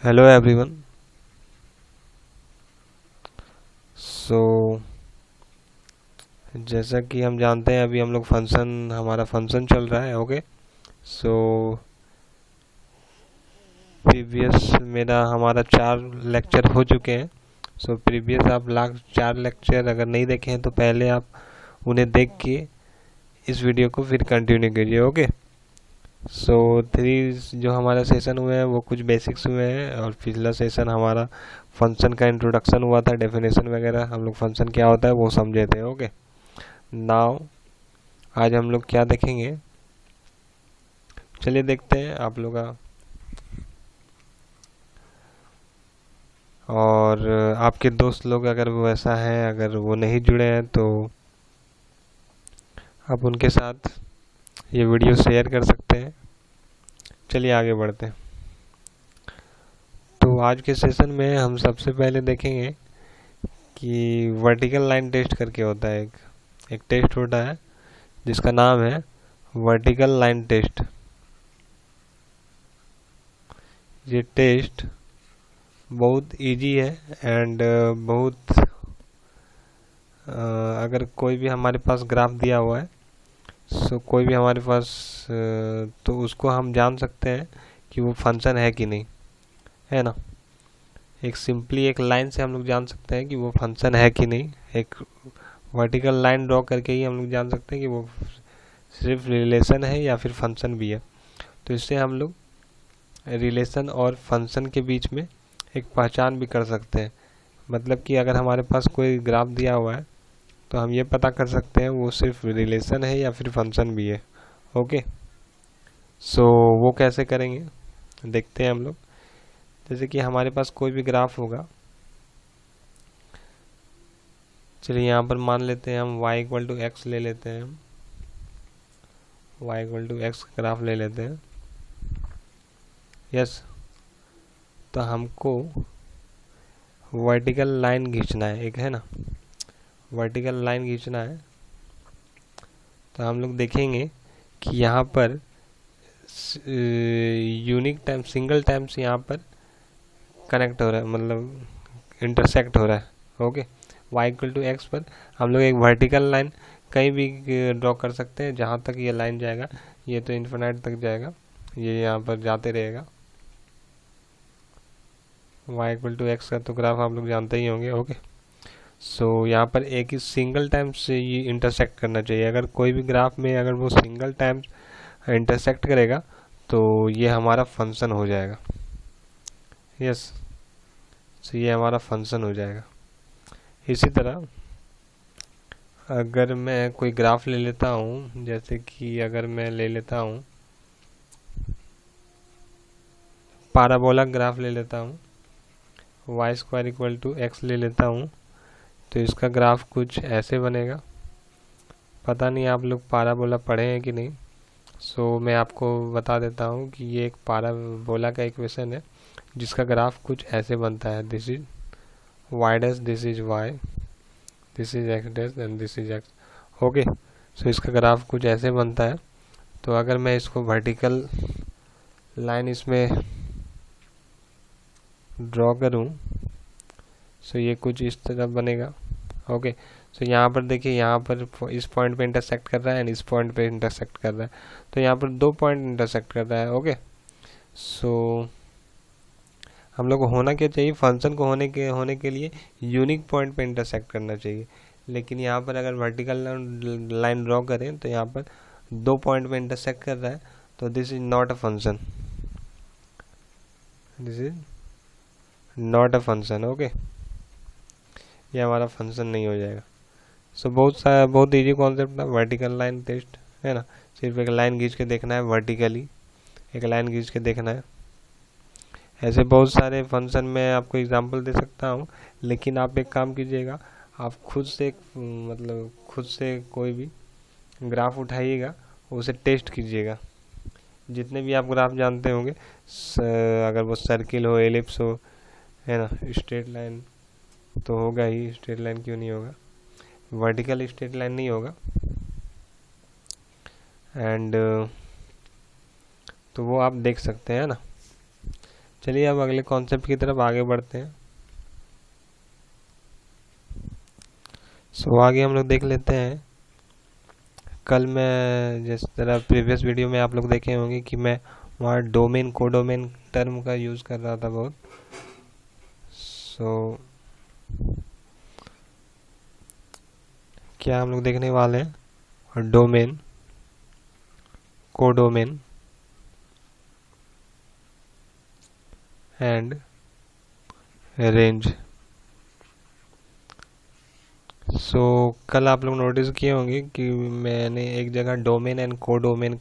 Hello everyone. सो जैसा कि हम जानते हैं, अभी हम लोग हमारा फंक्शन चल रहा है। ओके। सो प्रीवियस मेरा हमारा 4 लेक्चर हो चुके हैं। सो प्रीवियस आप लास्ट 4 लेक्चर अगर नहीं देखे हैं तो पहले आप उन्हें देख के इस वीडियो को फिर कंटिन्यू कीजिए। ओके। सो 3 जो हमारा सेशन हुए हैं वो कुछ बेसिक्स हुए हैं, और पिछला सेशन हमारा फंक्शन का इंट्रोडक्शन हुआ था, डेफिनेशन वगैरह, हम लोग फंक्शन क्या होता है वो समझे थे। ओके। नाउ आज हम लोग क्या देखेंगे, चलिए देखते हैं आप लोग का। और आपके दोस्त लोग अगर वो ऐसा है, अगर वो नहीं जुड़े हैं तो आप उनके साथ ये वीडियो शेयर कर सकते हैं। चलिए आगे बढ़ते हैं। तो आज के सेशन में हम सबसे पहले देखेंगे कि वर्टिकल लाइन टेस्ट करके होता है। एक टेस्ट होता है जिसका नाम है वर्टिकल लाइन टेस्ट। ये टेस्ट बहुत इजी है एंड बहुत अगर कोई भी हमारे पास ग्राफ दिया हुआ है, कोई भी हमारे पास तो उसको हम जान सकते हैं कि वो फंक्शन है कि नहीं, है ना। एक सिंपली एक लाइन से हम लोग जान सकते हैं कि वो फंक्शन है कि नहीं। एक वर्टिकल लाइन ड्रॉ करके ही हम लोग जान सकते हैं कि वो सिर्फ रिलेशन है या फिर फंक्शन भी है। तो इससे हम लोग रिलेशन और फंक्शन के बीच में एक पहचान भी कर सकते हैं। मतलब कि अगर हमारे पास कोई ग्राफ दिया हुआ है तो हम ये पता कर सकते हैं वो सिर्फ रिलेशन है या फिर फंक्शन भी है। ओके। सो वो कैसे करेंगे देखते हैं हम लोग। जैसे कि हमारे पास कोई भी ग्राफ होगा, चलिए यहाँ पर मान लेते हैं हम y=x ले लेते हैं। हम y=x ग्राफ ले लेते हैं। यस। तो हमको वर्टिकल लाइन खींचना है एक, है ना। वर्टिकल लाइन खींचना है तो हम लोग देखेंगे कि यहाँ पर यूनिक टाइम सिंगल टाइम्स यहाँ पर कनेक्ट हो रहा है, मतलब इंटरसेक्ट हो रहा है। ओके। y=x पर हम लोग एक वर्टिकल लाइन कहीं भी ड्रॉ कर सकते हैं। जहाँ तक ये लाइन जाएगा ये तो इन्फिनाइट तक जाएगा, ये यहाँ पर जाते रहेगा। y=x का तो ग्राफ आप लोग जानते ही होंगे। ओके। सो यहाँ पर एक ही सिंगल टाइम से ये इंटरसेक्ट करना चाहिए। अगर कोई भी ग्राफ में अगर वो सिंगल टाइम इंटरसेक्ट करेगा तो ये हमारा फंक्शन हो जाएगा। यस। सो ये हमारा फंक्शन हो जाएगा। इसी तरह अगर मैं कोई ग्राफ ले लेता हूँ, जैसे कि अगर मैं ले लेता हूँ पाराबोला ग्राफ ले लेता हूँ, y² = x ले लेता हूँ, तो इसका ग्राफ कुछ ऐसे बनेगा। पता नहीं आप लोग पाराबोला पढ़े हैं कि नहीं। सो मैं आपको बता देता हूँ कि ये एक पाराबोला का इक्वेशन है जिसका ग्राफ कुछ ऐसे बनता है। This is y', this is y, this is x' and this is x। Okay. So इसका ग्राफ कुछ ऐसे बनता है। तो अगर मैं इसको वर्टिकल लाइन इसमें ड्रॉ करूं सो ये कुछ इस तरह बनेगा। ओके। सो यहाँ पर देखिए, यहाँ पर इस पॉइंट पे इंटरसेक्ट कर रहा है एंड इस पॉइंट पे इंटरसेक्ट कर रहा है, तो यहाँ पर 2 पॉइंट इंटरसेक्ट कर रहा है। ओके। सो हम लोग को होना क्या चाहिए, फंक्शन को होने के लिए यूनिक पॉइंट पे इंटरसेक्ट करना चाहिए। लेकिन यहाँ पर अगर वर्टिकल लाइन ड्रॉ करें तो यहाँ पर 2 पॉइंट पे इंटरसेक्ट कर रहा है, तो this is not a function, this is not a function. Okay. ये हमारा फंक्शन नहीं हो जाएगा। सो बहुत इजी कॉन्सेप्ट था वर्टिकल लाइन टेस्ट, है ना। सिर्फ एक लाइन खींच के देखना है, वर्टिकली एक लाइन खींच के देखना है। ऐसे बहुत सारे फंक्शन में आपको एग्जांपल दे सकता हूँ, लेकिन आप एक काम कीजिएगा, आप खुद से मतलब खुद से कोई भी ग्राफ उठाइएगा, उसे टेस्ट कीजिएगा। जितने भी आप ग्राफ जानते होंगे, अगर वो सर्किल हो, एलिप्स हो, है ना, स्ट्रेट लाइन तो होगा ही, स्ट्रेट लाइन क्यों नहीं होगा, वर्टिकल स्ट्रेट लाइन नहीं होगा। एंड तो वो आप देख सकते हैं ना। चलिए अब अगले कॉन्सेप्ट की तरफ आगे बढ़ते हैं। सो आगे हम लोग देख लेते हैं। कल मैं जिस तरह प्रीवियस वीडियो में आप लोग देखे होंगे कि मैं वहाँ डोमेन कोडोमेन टर्म का यूज़ कर रहा था बहुत। सो क्या हम लोग देखने वाले हैं, डोमेन कोडोमेन एंड रेंज। सो कल आप लोग नोटिस किए होंगे कि मैंने एक जगह डोमेन एंड कोडोमेन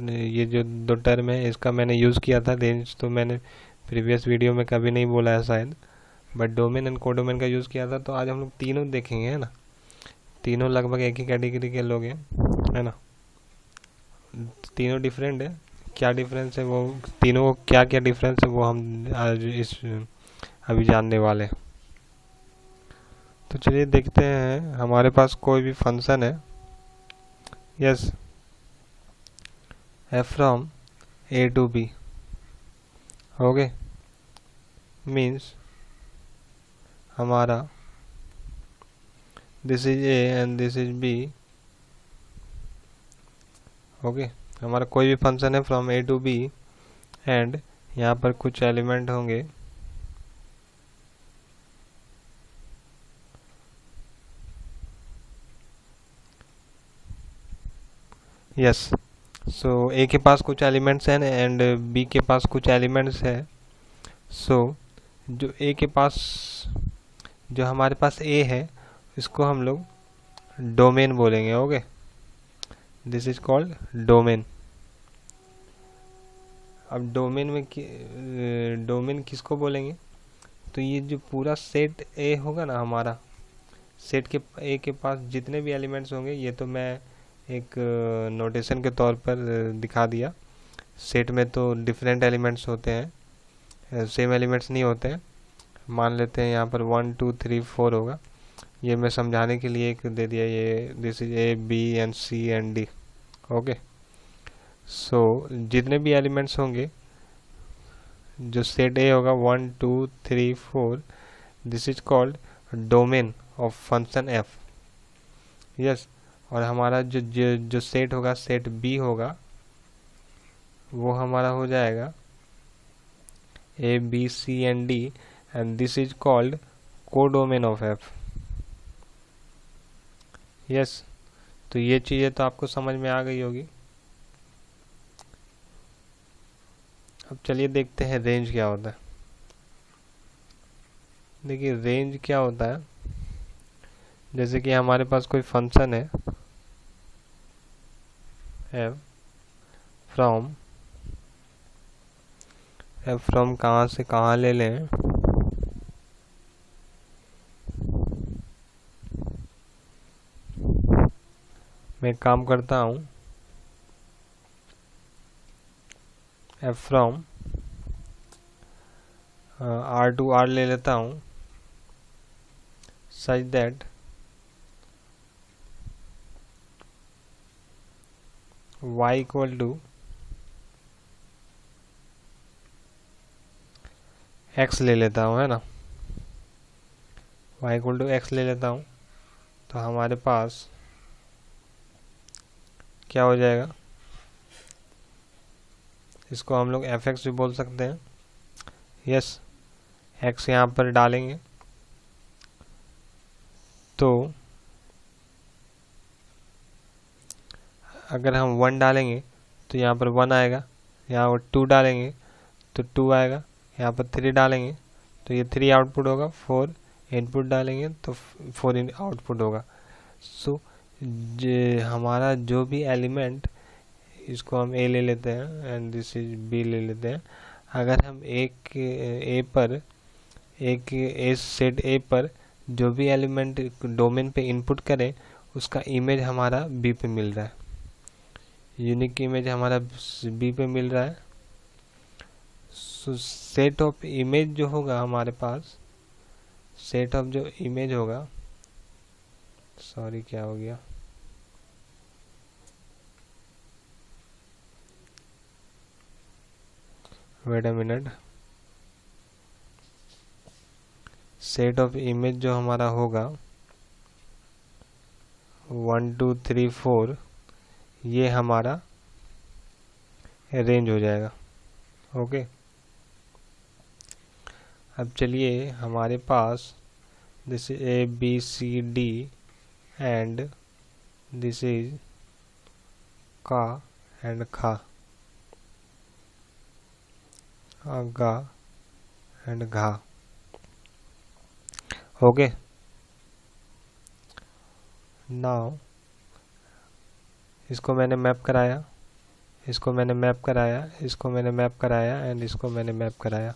ये जो दो टर्म है इसका मैंने यूज़ किया था। रेंज तो मैंने प्रीवियस वीडियो में कभी नहीं बोला है शायद, बट डोमेन एंड कोडोमेन का यूज़ किया था। तो आज हम लोग तीनों देखेंगे, है ना। तीनों लगभग एक ही कैटेगरी के लोग हैं, है ना। तीनों डिफरेंट है। क्या डिफरेंस है वो, तीनों को क्या क्या डिफरेंस है वो हम आज इस अभी जानने वाले हैं। तो चलिए देखते हैं। हमारे पास कोई भी फंक्शन है, yes, F from A to B, okay, means हमारा this is A and this is B, okay. हमारा कोई भी फंक्शन है from A to B and यहाँ पर कुछ एलिमेंट होंगे, यस। सो ए के पास कुछ एलिमेंट्स हैं एंड बी के पास कुछ एलिमेंट्स है। सो जो ए के पास, जो हमारे पास ए है, इसको हम लोग डोमेन बोलेंगे, okay. This is called domain. अब डोमेन में डोमेन किसको बोलेंगे, तो ये जो पूरा सेट ए होगा ना हमारा, सेट के ए के पास जितने भी एलिमेंट्स होंगे, ये तो मैं एक नोटेशन के तौर पर दिखा दिया। सेट में तो डिफरेंट एलिमेंट्स होते हैं, सेम एलिमेंट्स नहीं होते हैं। मान लेते हैं यहाँ पर 1 2 3 4 होगा, ये मैं समझाने के लिए एक दे दिया, ये this is A B and C and D, okay. So जितने भी एलिमेंट्स होंगे, जो सेट ए होगा 1 2 3 4, this is called domain of function F, yes. और हमारा जो सेट होगा, सेट बी होगा, वो हमारा हो जाएगा A B C and D and this is called codomain of F, yes. तो ये चीज़ें तो आपको समझ में आ गई होगी। अब चलिए देखते हैं रेंज क्या होता है। देखिए रेंज क्या होता है, जैसे कि हमारे पास कोई फंक्शन है एफ फ्रॉम कहाँ से कहाँ ले लें, मैं एक काम करता हूँ, F from R to R ले लेता हूँ, such that y equal to x ले लेता हूँ, है ना। y इक्वल टू x ले लेता हूँ, तो हमारे पास क्या हो जाएगा, इसको हम लोग fx भी बोल सकते हैं, यस। x यहाँ पर डालेंगे तो अगर हम 1 डालेंगे तो यहाँ पर 1 आएगा, यहाँ पर 2 डालेंगे तो 2 आएगा, यहाँ पर 3 डालेंगे तो ये 3 आउटपुट होगा, 4 इनपुट डालेंगे तो 4 आउटपुट होगा। सो हमारा जो भी एलिमेंट, इसको हम ए ले लेते हैं एंड दिस इज बी ले लेते हैं। अगर हम एक ए सेट ए पर जो भी एलिमेंट डोमेन पे इनपुट करें, उसका इमेज हमारा बी पे मिल रहा है, यूनिक इमेज हमारा बी पे मिल रहा है। सो सेट ऑफ इमेज जो होगा हमारे पास, सेट ऑफ जो इमेज होगा, सॉरी क्या हो गया, wait a minute, set of image जो हमारा होगा 1 2 3 4, ये हमारा रेंज हो जाएगा। ओके, अब चलिए हमारे पास this is A B C D and this is का एंड खा, गा एंड घा। ओके, नाउ इसको मैंने मैप कराया, इसको मैंने मैप कराया, इसको मैंने मैप कराया एंड इसको मैंने मैप कराया।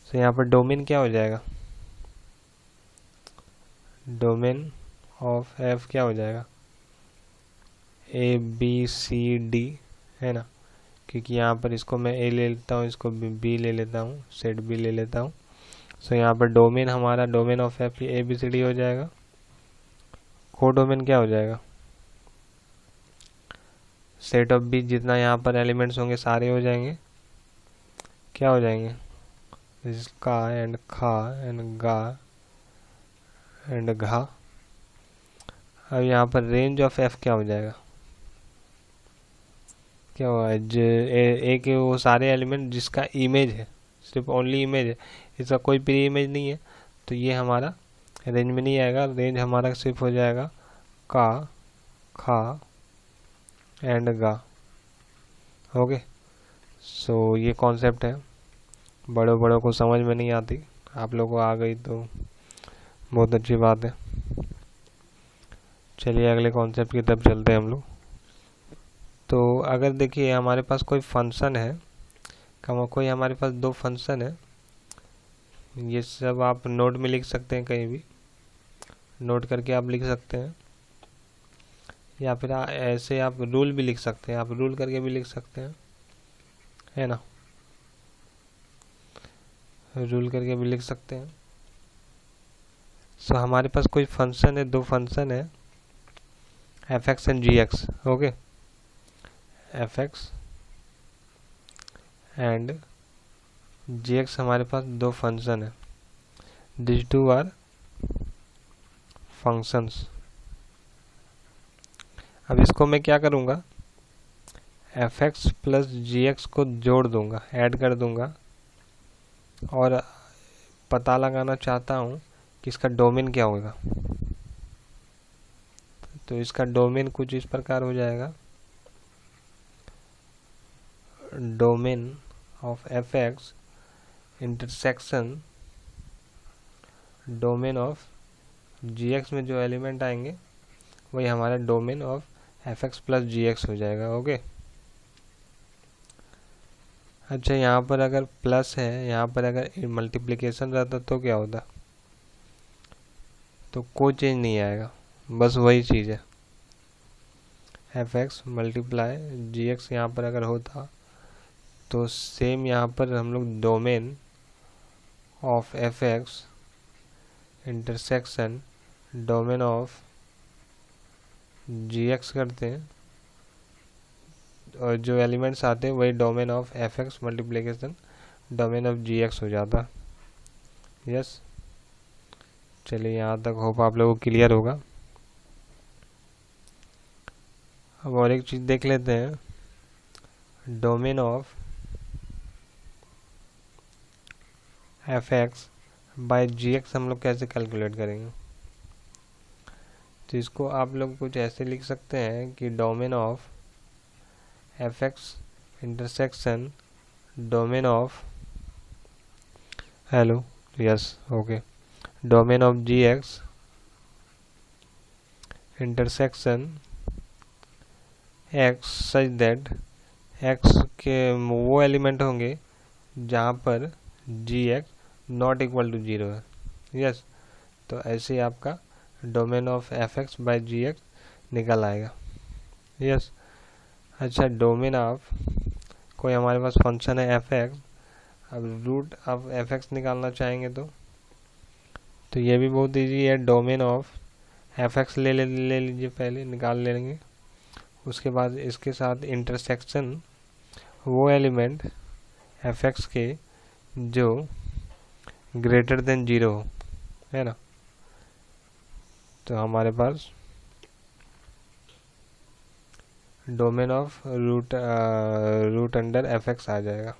तो यहाँ पर डोमेन क्या हो जाएगा, डोमेन ऑफ एफ क्या हो जाएगा, ए बी सी डी, है ना, क्योंकि यहाँ पर इसको मैं ए ले लेता हूँ, इसको बी ले लेता हूँ, सेट बी ले लेता हूँ। सो यहाँ पर डोमेन हमारा, domain of F A B C D हो जाएगा। को डोमेन क्या हो जाएगा, सेट ऑफ बी, जितना यहाँ पर एलिमेंट्स होंगे सारे हो जाएंगे, क्या हो जाएंगे, का एंड खा एंड गा एंड घा। अब यहाँ पर रेंज ऑफ एफ क्या हो जाएगा, क्या हुआ, एक वो सारे एलिमेंट जिसका इमेज है, सिर्फ ओनली इमेज है, इसका कोई प्री इमेज नहीं है, तो ये हमारा रेंज में नहीं आएगा। रेंज हमारा सिर्फ हो जाएगा का, खा एंड गा। ओके, सो ये कॉन्सेप्ट है, बड़ों बड़ों को समझ में नहीं आती, आप लोगों को आ गई तो बहुत अच्छी बात है। चलिए अगले कॉन्सेप्ट की तरफ चलते हैं हम लोग। तो अगर देखिए हमारे पास कोई फंक्शन है, कोई हमारे पास दो फंक्शन है, ये सब आप नोट में लिख सकते हैं, कहीं भी नोट करके आप लिख सकते हैं, या फिर ऐसे आप रूल भी लिख सकते हैं, आप रूल करके भी लिख सकते हैं, है ना, रूल करके भी लिख सकते हैं। सो हमारे पास कोई फंक्शन है, दो फंक्शन है, F X and G X. Okay, F X and G X हमारे पास दो फंक्शन है, दिस टू आर फंक्शंस। अब इसको मैं क्या करूँगा, F X plus G x को जोड़ दूंगा, ऐड कर दूंगा, और पता लगाना चाहता हूँ कि इसका डोमेन क्या होगा। तो इसका डोमेन कुछ इस प्रकार हो जाएगा, domain of F X intersection domain of G X में जो एलिमेंट आएंगे वही हमारा domain of F X plus G X हो जाएगा। ओके, अच्छा यहाँ पर अगर प्लस है, यहाँ पर अगर मल्टीप्लिकेशन रहता तो क्या होता, तो कोई चेंज नहीं आएगा, बस वही चीज़ है, एफ एक्स मल्टीप्लाई जी एक्स यहाँ पर अगर होता तो सेम यहाँ पर हम लोग domain of F X intersection domain of G X करते हैं, और जो एलिमेंट्स आते हैं वही domain of F X multiplication domain of G X हो जाता। यस, चलिए यहाँ तक होप आप लोगों को क्लियर होगा। अब और एक चीज़ देख लेते हैं, domain of F X by G X हम लोग कैसे कैलकुलेट करेंगे। तो इसको आप लोग कुछ ऐसे लिख सकते हैं कि domain of F X intersection domain of, hello, yes, okay, domain of G X intersection X such that X के वो एलिमेंट होंगे जहाँ पर G X not equal to 0 है। यस, तो ऐसे ही आपका domain of F X by G X निकल आएगा। यस, अच्छा, डोमेन ऑफ कोई हमारे पास फंक्शन है एफ एक्स, अब रूट ऑफ एफ एक्स निकालना चाहेंगे तो ये भी बहुत ईजी है, डोमेन ऑफ एफ एक्स ले लीजिए, पहले निकाल लेंगे, उसके बाद इसके साथ इंटरसेक्शन वो एलिमेंट एफ एक्स के जो ग्रेटर देन 0 हो, है ना, तो हमारे पास domain of root under f x आ जाएगा।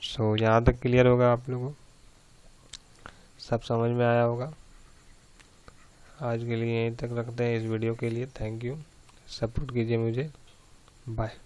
सो यहाँ तक क्लियर होगा, आप लोगों को सब समझ में आया होगा। आज के लिए यहीं तक रखते हैं इस वीडियो के लिए। थैंक यू, सपोर्ट कीजिए मुझे। बाय।